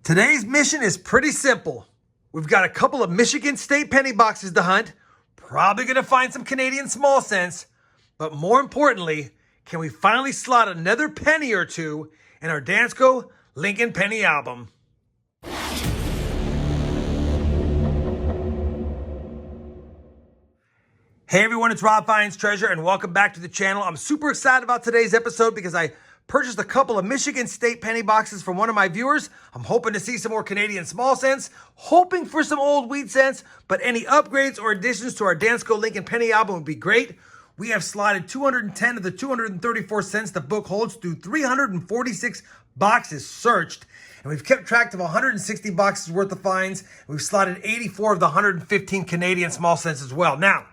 Today's mission is pretty simple. We've got a couple of Michigan State penny boxes to hunt, probably going to find some Canadian small cents, but more importantly, can we finally slot another penny or two in our Dansko Lincoln Penny album? Hey everyone, it's RobFindsTreasure and welcome back to the channel. I'm super excited about today's episode because I purchased a couple of Michigan State penny boxes from one of my viewers. I'm hoping to see some more Canadian small cents, hoping for some old wheat cents, but any upgrades or additions to our Dansko Lincoln Penny album would be great. We have slotted 210 of the 234 cents the book holds through 346 boxes searched, and we've kept track of 160 boxes worth of finds. We've slotted 84 of the 115 Canadian small cents as well. Now,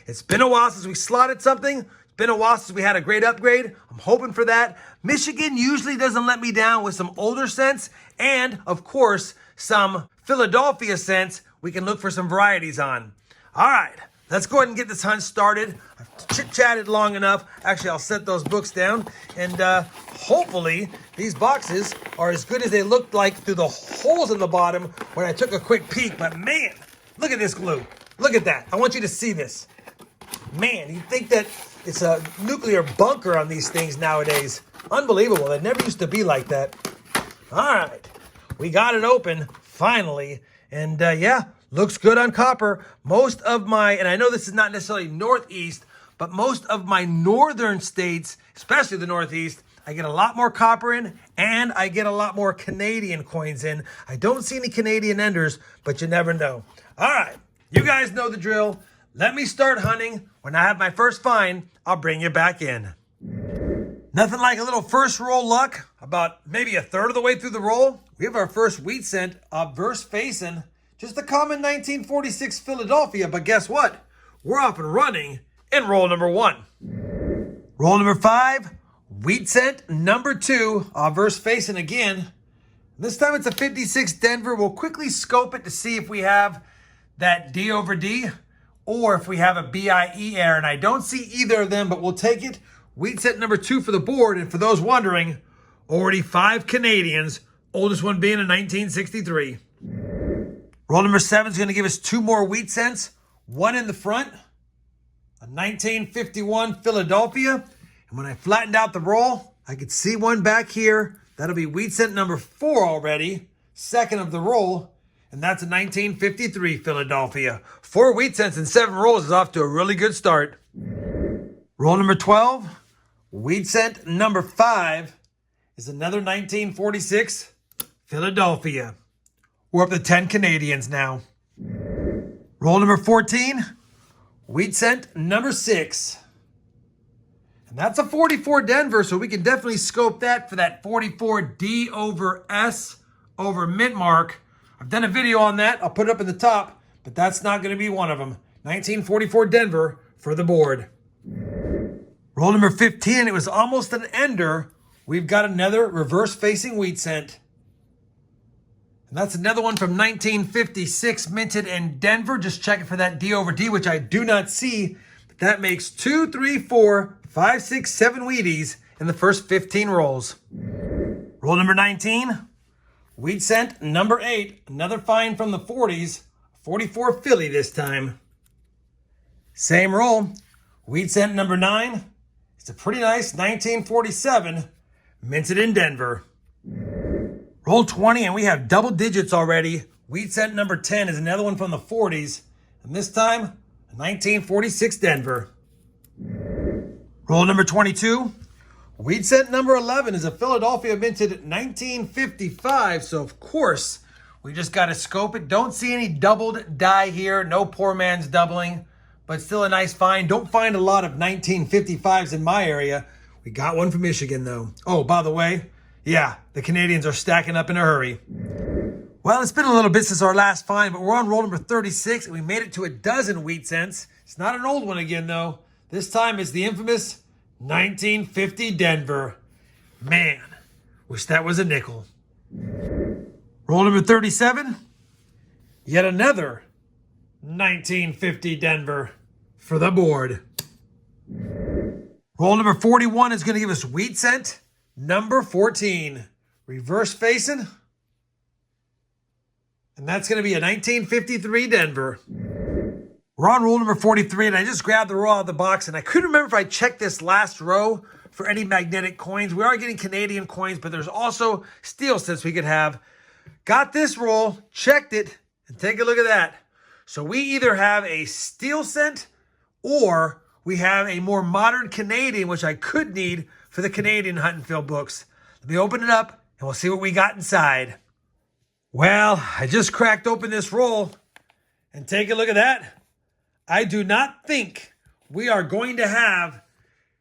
it's been a while since we slotted something. Been a while since we had a great upgrade. I'm hoping for that. Michigan usually doesn't let me down with some older cents and, of course, some Philadelphia cents we can look for some varieties on. All right, let's go ahead and get this hunt started. I've chit-chatted long enough. Actually, I'll set those books down, and hopefully these boxes are as good as they looked like through the holes in the bottom when I took a quick peek. But man, look at this glue. Look at that. I want you to see this. Man, you'd think that it's a nuclear bunker on these things nowadays. Unbelievable. They never used to be like that. All right. We got it open, finally. And yeah, looks good on copper. Most of my, and I know this is not necessarily Northeast, but most of my northern states, especially the Northeast, I get a lot more copper in, and I get a lot more Canadian coins in. I don't see any Canadian enders, but you never know. All right. You guys know the drill. Let me start hunting. When I have my first find, I'll bring you back in. Nothing like a little first roll luck. About maybe a third of the way through the roll, we have our first wheat cent, obverse facing. Just a common 1946 Philadelphia, but guess what? We're off and running in roll number 1. Roll number 5, wheat cent number 2, obverse facing again. This time it's a 56 Denver. We'll quickly scope it to see if we have that D over D, or if we have a BIE error, and I don't see either of them, but we'll take it. Wheat cent number 2 for the board, and for those wondering, already 5 Canadians, oldest one being in 1963. Roll number 7 is going to give us 2 more wheat cents, one in the front, a 1951 Philadelphia, and when I flattened out the roll, I could see one back here. That'll be wheat cent number 4 already, second of the roll. And that's a 1953 Philadelphia. 4 wheat cents and 7 rolls is off to a really good start. Roll number 12, wheat cent number 5 is another 1946 Philadelphia. We're up to 10 Canadians now. Roll number 14, wheat cent number 6. And that's a 44 Denver, so we can definitely scope that for that 44 D over S over mint mark. I've done a video on that. I'll put it up in the top, but that's not going to be one of them. 1944 Denver for the board. Roll number 15, it was almost an ender. We've got another reverse-facing wheat cent. And that's another one from 1956, minted in Denver. Just checking for that D over D, which I do not see. But that makes 2, 3, 4, 5, 6, 7 Wheaties in the first 15 rolls. Roll number 19. Wheat cent number 8, another find from the 40s, 44 Philly this time. Same roll. Wheat cent number 9, it's a pretty nice 1947, minted in Denver. Roll 20 and we have double digits already. Wheat cent number 10 is another one from the 40s, and this time, a 1946 Denver. Roll number 22. Wheat cent number 11 is a Philadelphia minted 1955, so of course, we just got to scope it. Don't see any doubled die here. No poor man's doubling, but still a nice find. Don't find a lot of 1955s in my area. We got one from Michigan, though. Oh, by the way, yeah, the Canadians are stacking up in a hurry. Well, it's been a little bit since our last find, but we're on roll number 36, and we made it to a dozen wheat cents. It's not an old one again, though. This time it's the infamous 1950 Denver. Man, wish that was a nickel. Roll number 37. Yet another 1950 Denver for the board. Roll number 41 is going to give us wheat cent number 14. Reverse facing. And that's going to be a 1953 Denver. We're on roll number 43, and I just grabbed the roll out of the box, and I couldn't remember if I checked this last row for any magnetic coins. We are getting Canadian coins, but there's also steel cents we could have. Got this roll, checked it, and take a look at that. So we either have a steel cent or we have a more modern Canadian, which I could need for the Canadian hunt and fill books. Let me open it up, and we'll see what we got inside. Well, I just cracked open this roll, and take a look at that. I do not think we are going to have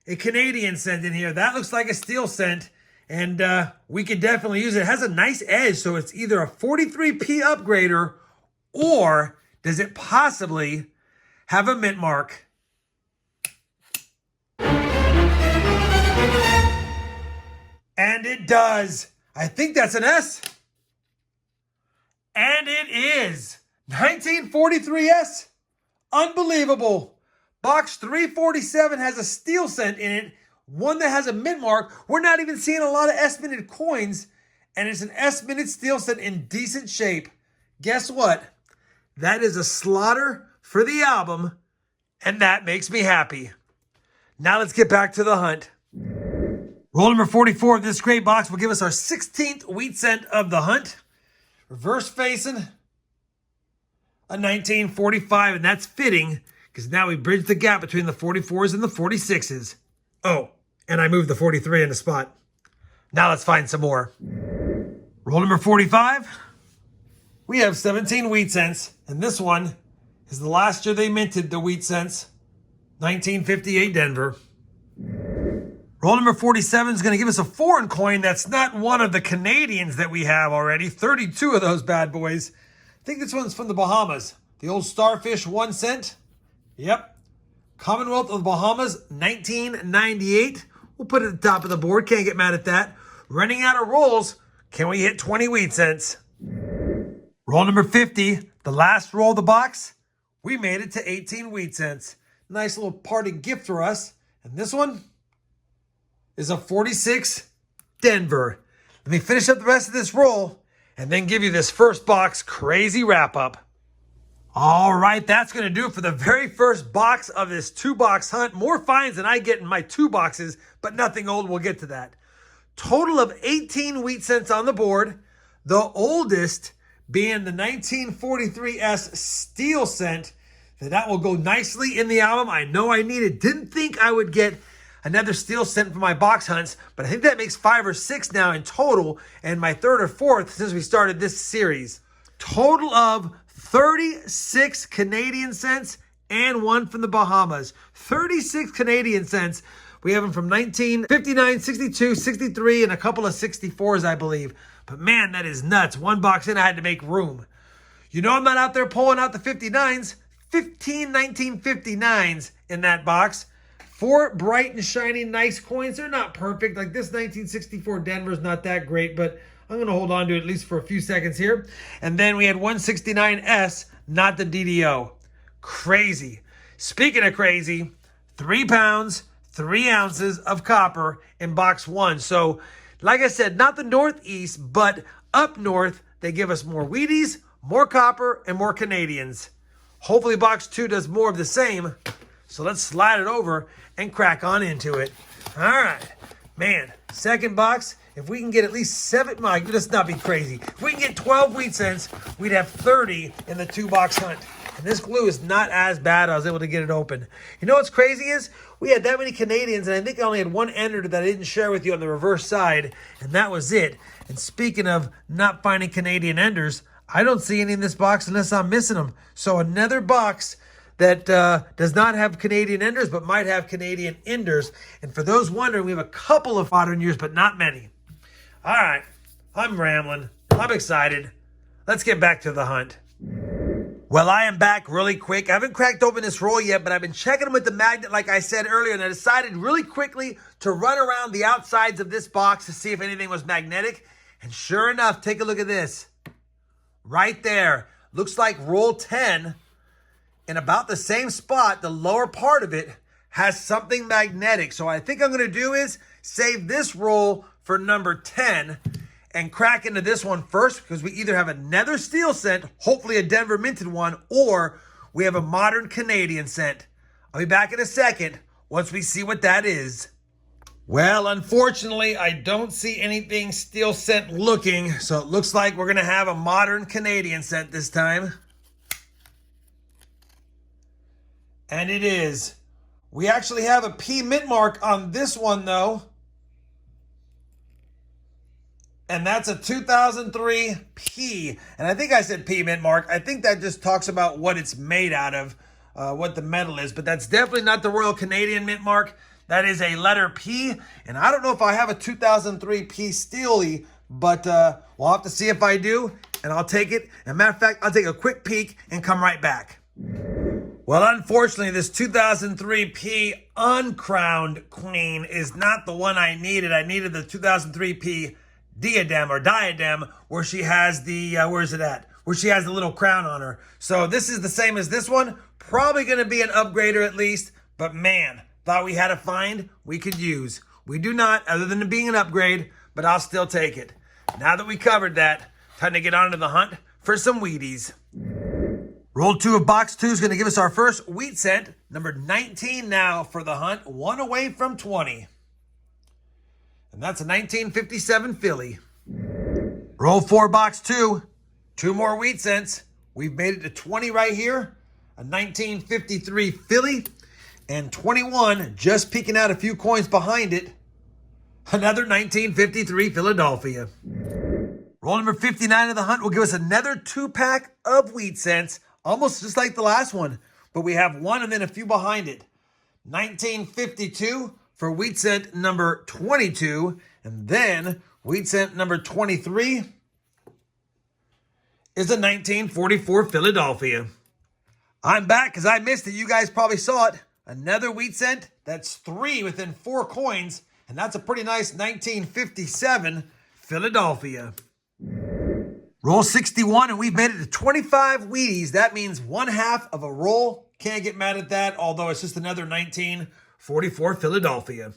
a Canadian cent in here. That looks like a steel cent, and we could definitely use it. It has a nice edge, so it's either a 43p upgrader, or does it possibly have a mint mark? And it does. I think that's an S. And it is 1943S. Unbelievable. Box 347 has a steel cent in it, one that has a mint mark. We're not even seeing a lot of S-minted coins, and it's an S-minted steel cent in decent shape. Guess what? That is a slaughter for the album, and that makes me happy. Now let's get back to the hunt. Roll number 44 of this great box will give us our 16th wheat cent of the hunt. Reverse facing. A 1945, and that's fitting because now we bridge the gap between the 44s and the 46s. Oh, and I moved the 43 in the spot. Now let's find some more. Roll number 45. We have 17 wheat cents, and this one is the last year they minted the wheat cents. 1958 Denver. Roll number 47 is going to give us a foreign coin that's not one of the Canadians that we have already. 32 of those bad boys. I think this one's from the Bahamas. The old Starfish 1 cent. Yep. Commonwealth of the Bahamas, 1998. We'll put it at the top of the board. Can't get mad at that. Running out of rolls. Can we hit 20 wheat cents? Roll number 50. The last roll of the box. We made it to 18 wheat cents. Nice little party gift for us. And this one is a 46 Denver. Let me finish up the rest of this roll and then give you this first box crazy wrap up. All right, that's going to do it for the very first box of this 2-box hunt. More finds than I get in my 2 boxes, but nothing old. We'll get to that. Total of 18 wheat cents on the board. The oldest being the 1943S steel cent. That will go nicely in the album. I know I need it. Didn't think I would get another steel cent for my box hunts, but I think that makes 5 or 6 now in total, and my 3rd or 4th since we started this series. Total of 36 Canadian cents and one from the Bahamas. 36 Canadian cents. We have them from 1959, 62, 63, and a couple of 64s, I believe. But man, that is nuts. 1 box in, I had to make room. You know I'm not out there pulling out the 59s. 15 1959s in that box. 4 bright and shiny nice coins. They're not perfect. Like this 1964 Denver's not that great, but I'm going to hold on to it at least for a few seconds here. And then we had 169S, not the DDO. Crazy. Speaking of crazy, 3 pounds, 3 ounces of copper in box 1. So, like I said, not the Northeast, but up north, they give us more Wheaties, more copper, and more Canadians. Hopefully box 2 does more of the same. So let's slide it over and crack on into it. All right. Man, second box, if we can get at least 7, let's not be crazy. If we can get 12 wheat cents, we'd have 30 in the 2-box hunt. And this glue is not as bad. I was able to get it open. You know what's crazy is we had that many Canadians, and I think I only had 1 ender that I didn't share with you on the reverse side, and that was it. And speaking of not finding Canadian enders, I don't see any in this box unless I'm missing them. So another box that does not have Canadian enders, but might have Canadian enders. And for those wondering, we have a couple of modern years, but not many. All right, I'm rambling. I'm excited. Let's get back to the hunt. Well, I am back really quick. I haven't cracked open this roll yet, but I've been checking them with the magnet like I said earlier, and I decided really quickly to run around the outsides of this box to see if anything was magnetic. And sure enough, take a look at this. Right there. Looks like roll 10 in about the same spot, the lower part of it has something magnetic. So what I think I'm going to do is save this roll for number 10. and crack into this one first because we either have another steel scent, hopefully a Denver minted one, or we have a modern Canadian scent. I'll be back in a second once we see what that is. Well, unfortunately, I don't see anything steel scent looking, so it looks like we're going to have a modern Canadian scent this time. And it is. We actually have a P mint mark on this one, though. And that's a 2003 P. And I think I said P mint mark. I think that just talks about what it's made out of, what the metal is. But that's definitely not the Royal Canadian mint mark. That is a letter P. And I don't know if I have a 2003 P Steely, but we'll have to see if I do. And I'll take it. As a matter of fact, I'll take a quick peek and come right back. Well, unfortunately, this 2003 P uncrowned queen is not the one I needed. I needed the 2003 P diadem, where she has the, where is it at? Where she has the little crown on her. So this is the same as this one. Probably going to be an upgrader at least. But man, thought we had a find we could use. We do not, other than it being an upgrade, but I'll still take it. Now that we covered that, time to get on to the hunt for some Wheaties. Roll 2 of box 2 is going to give us our first wheat scent. Number 19 now for the hunt. One away from 20. And that's a 1957 Philly. Roll 4 box 2. 2 more wheat scents. We've made it to 20 right here. A 1953 Philly. And 21, just peeking out a few coins behind it. Another 1953 Philadelphia. Roll number 59 of the hunt will give us another 2-pack of wheat scents. Almost just like the last one, but we have one and then a few behind it. 1952 for wheat scent number 22, and then wheat scent number 23 is a 1944 Philadelphia. I'm back because I missed it. You guys probably saw it. Another wheat scent. That's 3 within 4 coins, and that's a pretty nice 1957 Philadelphia. Roll 61, and we've made it to 25 Wheaties. That means 1/2 of a roll. Can't get mad at that, although it's just another 1944 Philadelphia.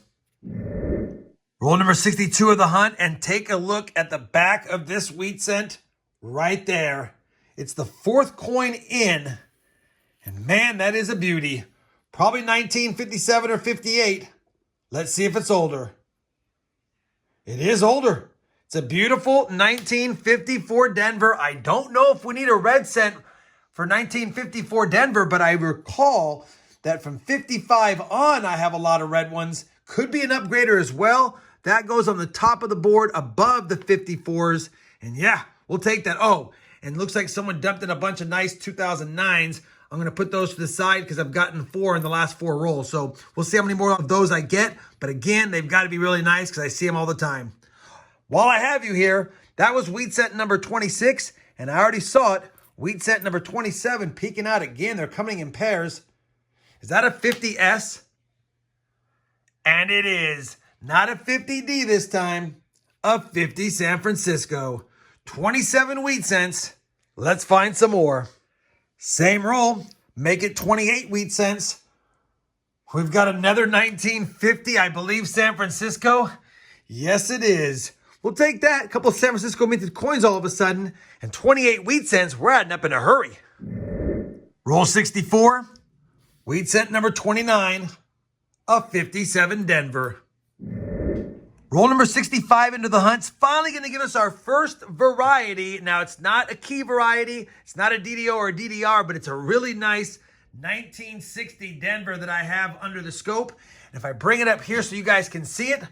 Roll number 62 of the hunt, and take a look at the back of this wheat scent right there. It's the 4th coin in, and man, that is a beauty. Probably 1957 or 58. Let's see if it's older. It is older. It's a beautiful 1954 Denver. I don't know if we need a red scent for 1954 Denver, but I recall that from 55 on, I have a lot of red ones. Could be an upgrader as well. That goes on the top of the board above the 54s. And yeah, we'll take that. Oh, and looks like someone dumped in a bunch of nice 2009s. I'm going to put those to the side because I've gotten 4 in the last 4 rolls. So we'll see how many more of those I get. But again, they've got to be really nice because I see them all the time. While I have you here, that was wheat scent number 26, and I already saw it. Wheat scent number 27 peeking out again. They're coming in pairs. Is that a 50S? And it is. Not a 50D this time. A 50 San Francisco. 27 wheat cents. Let's find some more. Same roll. Make it 28 wheat cents. We've got another 1950, I believe, San Francisco. Yes, it is. We'll take that. A couple of San Francisco minted coins all of a sudden. And 28 wheat cents. We're adding up in a hurry. Roll 64. Wheat cent number 29. A 57 Denver. Roll number 65 into the hunt's finally going to give us our first variety. Now, it's not a key variety. It's not a DDO or a DDR, but it's a really nice 1960 Denver that I have under the scope. And if I bring it up here so you guys can see it,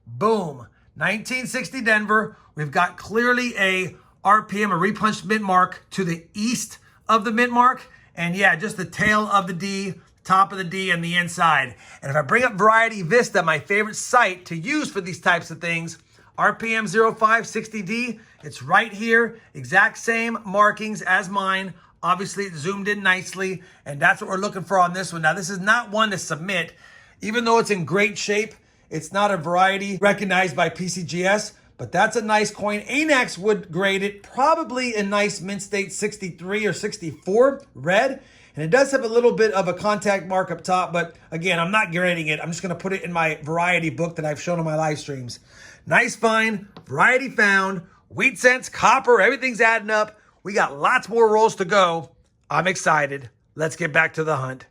boom. 1960 Denver. We've got clearly a RPM, a repunched mint mark to the east of the mint mark. And yeah, just the tail of the D, top of the D, and the inside. And if I bring up Variety Vista, my favorite site to use for these types of things, RPM 0560D, it's right here. Exact same markings as mine. Obviously, it zoomed in nicely. And that's what we're looking for on this one. Now, this is not one to submit. Even though it's in great shape, it's not a variety recognized by PCGS, but that's a nice coin. ANAX would grade it probably a nice mint state 63 or 64 red. And it does have a little bit of a contact mark up top, but again, I'm not grading it. I'm just going to put it in my variety book that I've shown on my live streams. Nice find, variety found. Wheat cents, copper, everything's adding up. We got lots more rolls to go. I'm excited. Let's get back to the hunt.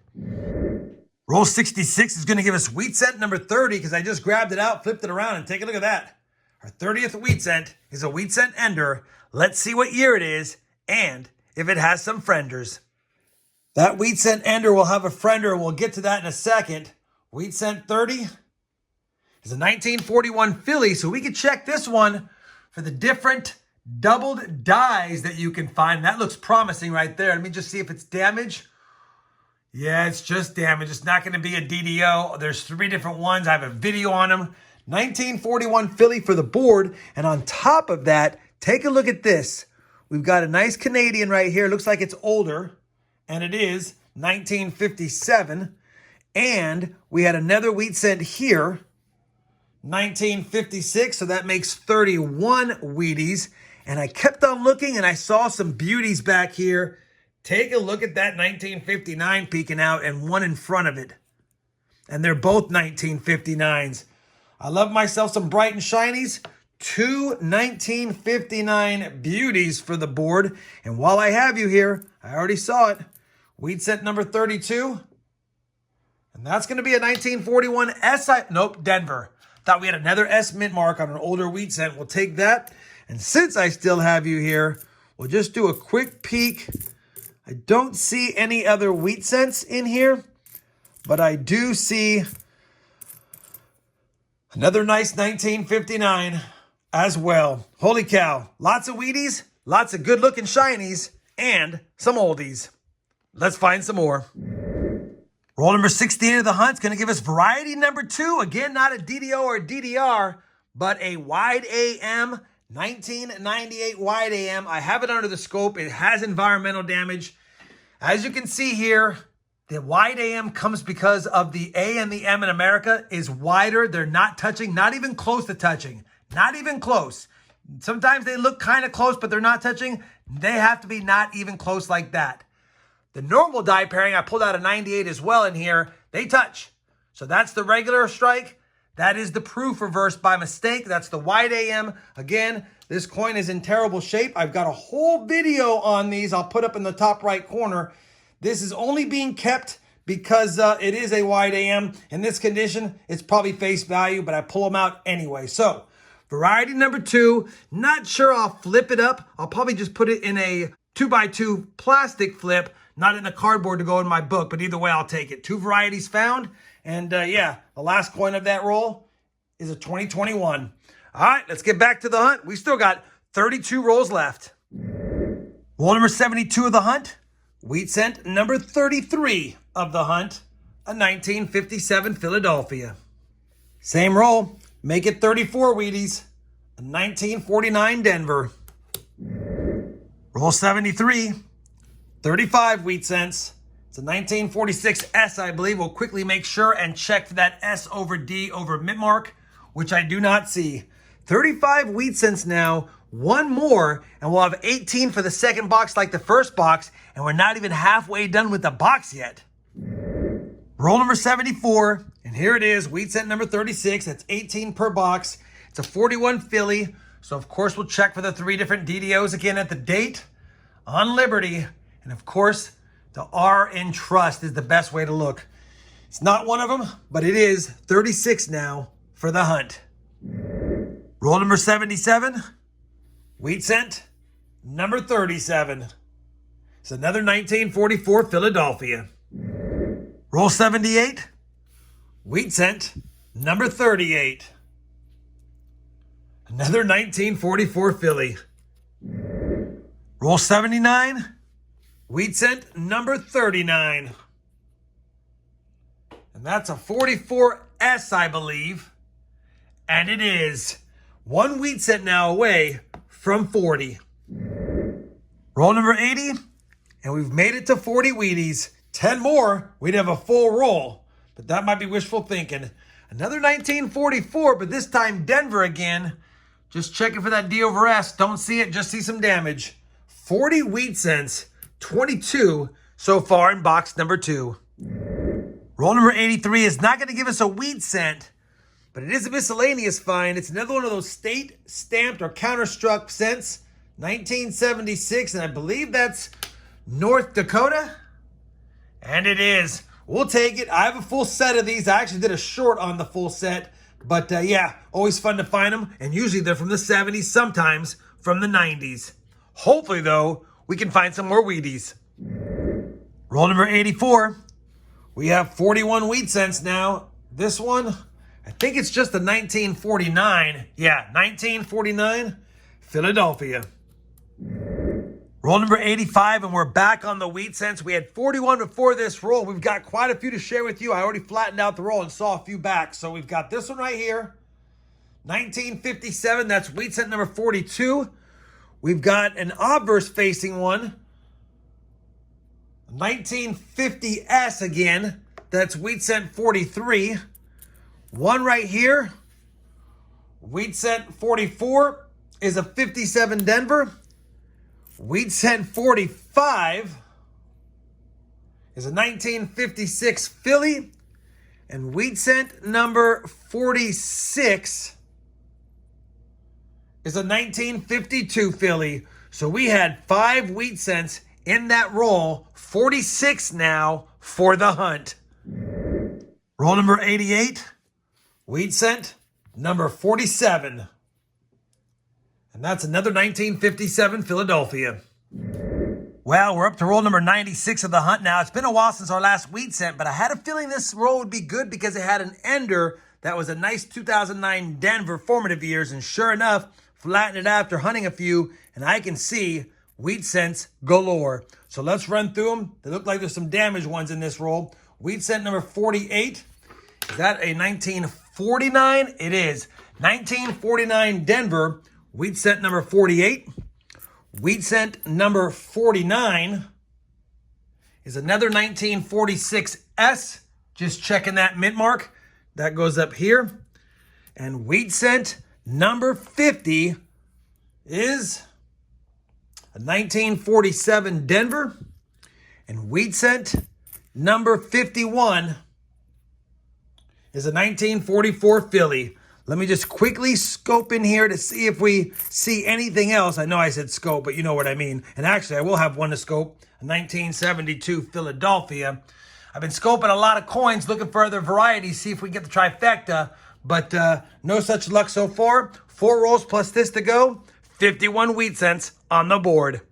Roll 66 is going to give us wheat cent number 30 because I just grabbed it out, flipped it around, and take a look at that. Our 30th wheat cent is a wheat cent ender. Let's see what year it is and if it has some frienders. That wheat cent ender will have a friender, and we'll get to that in a second. Wheat cent 30 is a 1941 Philly, so we can check this one for the different doubled dies that you can find. That looks promising right there. Let me just see if it's damaged. Yeah, it's just damage. It's not going to be a DDO. There's 3 different ones. I have a video on them. 1941 Philly for the board. And on top of that, take a look at this. We've got a nice Canadian right here. Looks like it's older. And it is 1957. And we had another wheat cent here. 1956. So that makes 31 Wheaties. And I kept on looking and I saw some beauties back here. Take a look at that 1959 peeking out and one in front of it. And they're both 1959s. I love myself some bright and shinies. 2 1959 beauties for the board. And while I have you here, I already saw it. Wheat cent number 32. And that's going to be a 1941 nope, Denver. Thought we had another S mint mark on an older wheat cent. We'll take that. And since I still have you here, we'll just do a quick peek. I don't see any other wheat cents in here, but I do see another nice 1959 as well. Holy cow. Lots of Wheaties, lots of good looking shinies, and some oldies. Let's find some more. Roll number 16 of the hunt's going to give us variety number 2. Again, not a DDO or a DDR, but a wide AM 1998 wide AM. I have it under the scope. It has environmental damage. As you can see here, the wide AM comes because of the A and the M in America is wider. They're not touching, not even close to touching. Not even close. Sometimes they look kind of close, but they're not touching. They have to be not even close like that. The normal die pairing, I pulled out a 98 as well in here. They touch. So that's the regular strike. That is the proof reversed by mistake. That's the wide AM. Again, this coin is in terrible shape. I've got a whole video on these I'll put up in the top right corner. This is only being kept because it is a wide AM. In this condition, it's probably face value, but I pull them out anyway. So, variety number 2. Not sure I'll flip it up. I'll probably just put it in a 2x2 plastic flip, not in a cardboard to go in my book, but either way, I'll take it. 2 varieties found. And yeah, the last coin of that roll is a 2021. All right, let's get back to the hunt. We still got 32 rolls left. Roll number 72 of the hunt. Wheat cent number 33 of the hunt. A 1957 Philadelphia. Same roll. Make it 34 Wheaties. A 1949 Denver. Roll 73. 35 wheat cents. It's a 1946 S, I believe. We'll quickly make sure and check for that S over D over mint mark, which I do not see. 35 wheat cents now, one more, and we'll have 18 for the second box like the first box, and we're not even halfway done with the box yet. Roll number 74, and here it is, wheat cent number 36. That's 18 per box. It's a 41 Philly, so of course we'll check for the 3 different DDOs again at the date, on Liberty, and of course, the R in trust is the best way to look. It's not one of them, but it is 36 now for the hunt. Roll number 77, wheat cent number 37. It's another 1944 Philadelphia. Roll 78, wheat cent number 38. Another 1944 Philly. Roll 79, wheat cent number 39. And that's a 44S, I believe. And it is 1 wheat cent now away from 40. Roll number 80. And we've made it to 40 Wheaties. 10 more, we'd have a full roll. But that might be wishful thinking. Another 1944, but this time Denver again. Just checking for that D over S. Don't see it, just see some damage. 40 wheat cents. 22 so far in box number 2. Roll number 83 is not going to give us a wheat cent, but it is a miscellaneous find. It's another one of those state stamped or counterstruck cents, 1976, and I believe that's North Dakota. And it is. We'll take it. I have a full set of these. I actually did a short on the full set. But yeah, always fun to find them. And usually they're from the 70s, sometimes from the 90s. Hopefully, though, we can find some more Wheaties. Roll number 84. We have 41 wheat cents now. This one, I think it's just the 1949. Yeah, 1949, Philadelphia. Roll number 85, and we're back on the wheat cents. We had 41 before this roll. We've got quite a few to share with you. I already flattened out the roll and saw a few back. So we've got this one right here, 1957. That's wheat cent number 42. We've got an obverse facing one, 1950S again. That's wheat cent 43. One right here, wheat cent 44 is a 57 Denver. Wheat cent 45 is a 1956 Philly. And wheat cent number 46 is a 1952 Philly. So we had 5 wheat cents in that roll, 46 now for the hunt. Roll number 88, wheat cent number 47. And that's another 1957 Philadelphia. Well, we're up to roll number 96 of the hunt now. It's been a while since our last wheat cent, but I had a feeling this roll would be good because it had an ender that was a nice 2009 Denver formative years. And sure enough, flattened it after hunting a few, and I can see wheat cents galore. So let's run through them. They look like there's some damaged ones in this roll. Wheat cent number 48. Is that a 1949? It is. 1949 Denver. Wheat cent number 48. Wheat cent number 49 is another 1946S. Just checking that mint mark. That goes up here. And wheat cent number 50 is a 1947 Denver. And wheat cent number 51 is a 1944 Philly. Let me just quickly scope in here to see if we see anything else. I know I said scope, but you know what I mean. And actually, I will have one to scope, a 1972 Philadelphia. I've been scoping a lot of coins, looking for other varieties, see if we can get the trifecta, but no such luck so far. 4 rolls plus this to go, 51 wheat cents on the board.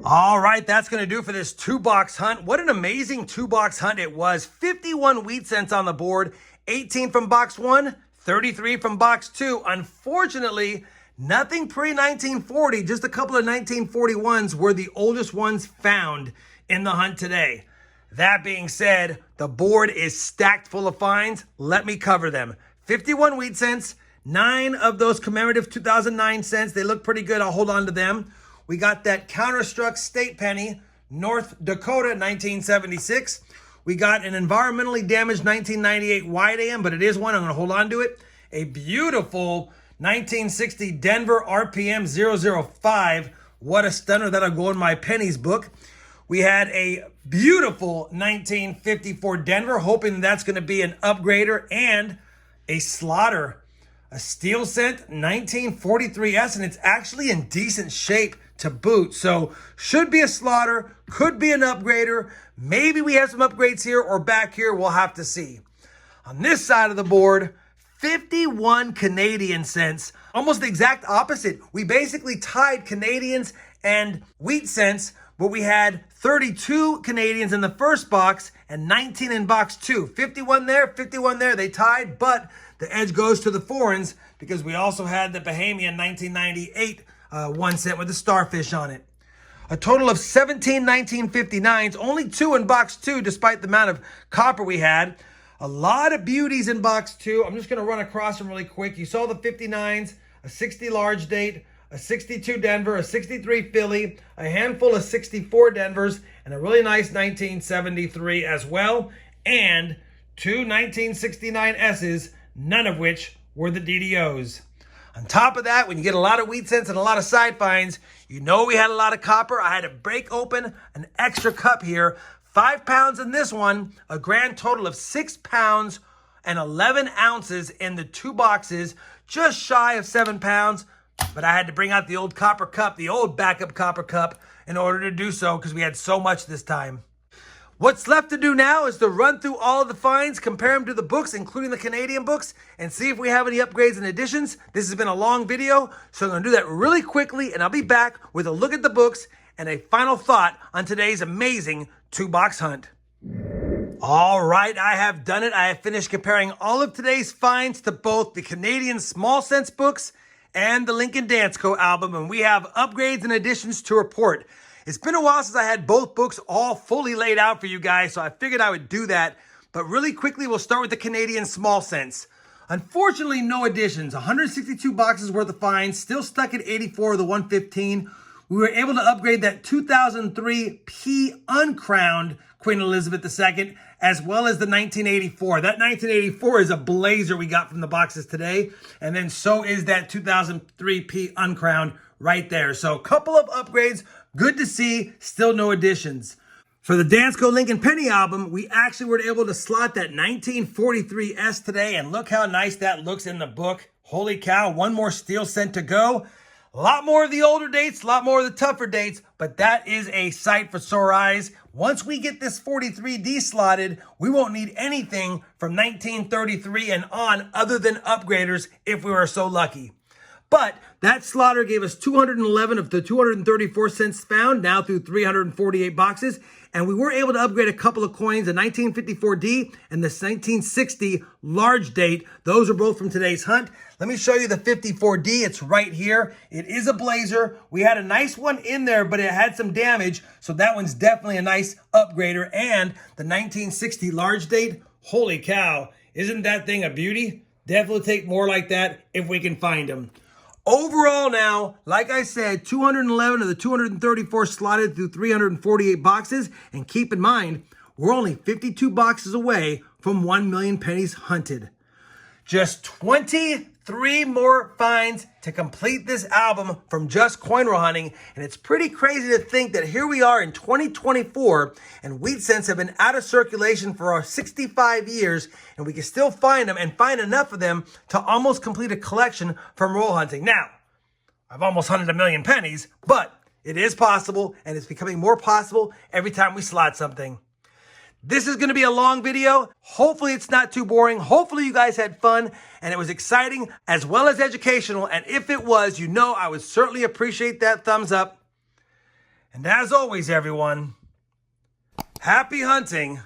All right, that's going to do for this 2-box hunt. What an amazing 2-box hunt it was. 51 wheat cents on the board, 18 from box 1, 33 from box 2. Unfortunately, nothing pre-1940, just a couple of 1941s were the oldest ones found in the hunt today. That being said, the board is stacked full of finds. Let me cover them. 51 wheat cents, 9 of those commemorative 2009 cents. They look pretty good. I'll hold on to them. We got that counterstruck state penny, North Dakota, 1976. We got an environmentally damaged 1998 wide AM, but it is one. I'm going to hold on to it. A beautiful 1960 Denver RPM 005. What a stunner. That'll go in my pennies book. We had a beautiful 1954 Denver, hoping that's going to be an upgrader, and a slaughter, a steel cent 1943S, and it's actually in decent shape to boot. So should be a slaughter, could be an upgrader. Maybe we have some upgrades here or back here. We'll have to see. On this side of the board, 51 Canadian cents, almost the exact opposite. We basically tied Canadians and wheat cents, but we had 32 Canadians in the first box and 19 in box 2. 51 there, 51 there. They tied, but the edge goes to the foreigns because we also had the Bahamian 1998 1 cent with a starfish on it. A total of 17 1959s, only 2 in box 2 despite the amount of copper we had. A lot of beauties in box 2. I'm just going to run across them really quick. You saw the 59s, a 60 large date, a 62 Denver, a 63 Philly, a handful of 64 Denvers, and a really nice 1973 as well, and 2 1969 S's, none of which were the DDOs. On top of that, when you get a lot of wheat cents and a lot of side finds, you know we had a lot of copper. I had to break open an extra cup here. 5 pounds in this one, a grand total of 6 pounds and 11 ounces in the 2 boxes, just shy of 7 pounds. But I had to bring out the old copper cup, the old backup copper cup, in order to do so because we had so much this time. What's left to do now is to run through all of the finds, compare them to the books, including the Canadian books, and see if we have any upgrades and additions. This has been a long video, so I'm going to do that really quickly, and I'll be back with a look at the books and a final thought on today's amazing 2-box hunt. All right, I have done it. I have finished comparing all of today's finds to both the Canadian Small Sense books and the Lincoln Dance Co. album, and we have upgrades and additions to report. It's been a while since I had both books all fully laid out for you guys, so I figured I would do that. But really quickly, we'll start with the Canadian Small Sense. Unfortunately, no additions. 162 boxes worth of finds, still stuck at 84 of the 115. We were able to upgrade that 2003 P uncrowned Queen Elizabeth II, as well as the 1984. That 1984 is a blazer we got from the boxes today. And then so is that 2003 P uncrowned right there. So a couple of upgrades, good to see, still no additions. For the Dansko Lincoln Penny album, we actually were able to slot that 1943 S today, and look how nice that looks in the book. Holy cow, one more steel cent to go. A lot more of the older dates, a lot more of the tougher dates, but that is a sight for sore eyes. Once we get this 43D slotted, we won't need anything from 1933 and on other than upgraders if we were so lucky. But that slotter gave us 211 of the 234 cents found, now through 348 boxes. And we were able to upgrade a couple of coins, the 1954D and the 1960 large date. Those are both from today's hunt. Let me show you the 54D. It's right here. It is a blazer. We had a nice one in there, but it had some damage. So that one's definitely a nice upgrader. And the 1960 large date, holy cow, isn't that thing a beauty? Definitely take more like that if we can find them. Overall now, like I said, 211 of the 234 slotted through 348 boxes. And keep in mind, we're only 52 boxes away from 1 million pennies hunted. Just 23 more finds to complete this album from just coin roll hunting. And it's pretty crazy to think that here we are in 2024 and wheat cents have been out of circulation for 65 years and we can still find them and find enough of them to almost complete a collection from roll hunting. Now, I've almost hunted 1 million pennies, but it is possible and it's becoming more possible every time we slot something. This is going to be a long video. Hopefully it's not too boring. Hopefully you guys had fun and it was exciting as well as educational. And if it was, you know I would certainly appreciate that thumbs up. And as always, everyone, happy hunting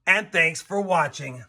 and thanks for watching.